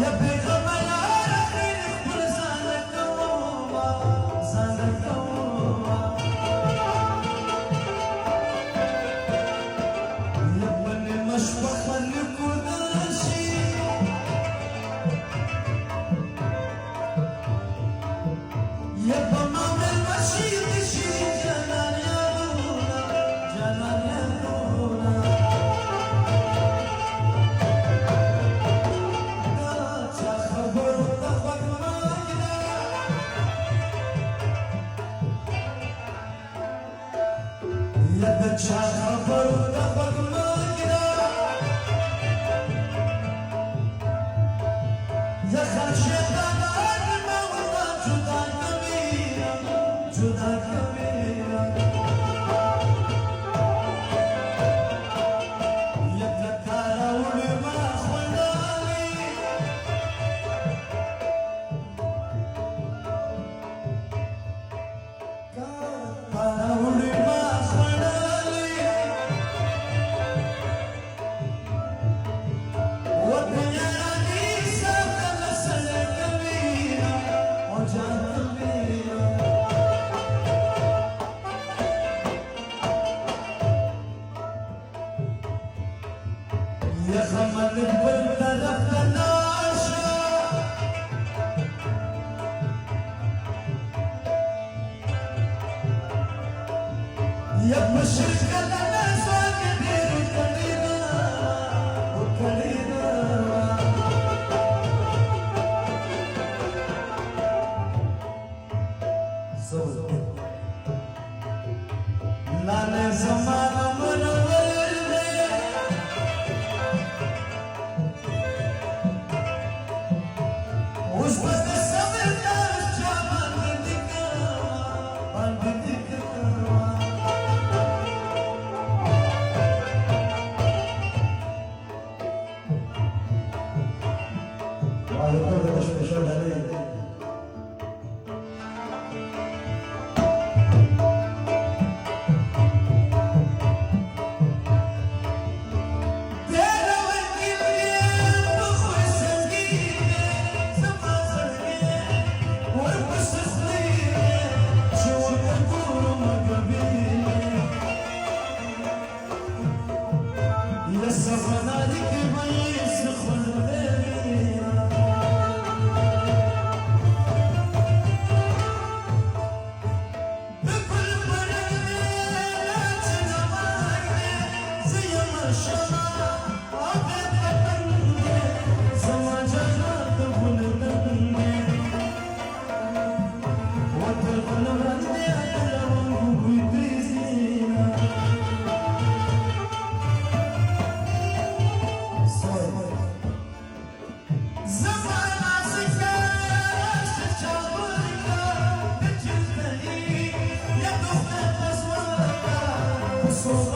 یا پیغمبر آخر خپل ځان کوما ځان کوما یا بل مشفق لکودشي یا بمامل مشید شي جانان یادونا جانان یادونا چا خبر د بګمګرا یا خرشدان مولا جدا کبیرا جدا کبیرا یا کارا ولما خلالي کارا ولما يا خمل بالطرف تلاشى يا مشرق الناس كبير وكلينا وكلينا لا زمان so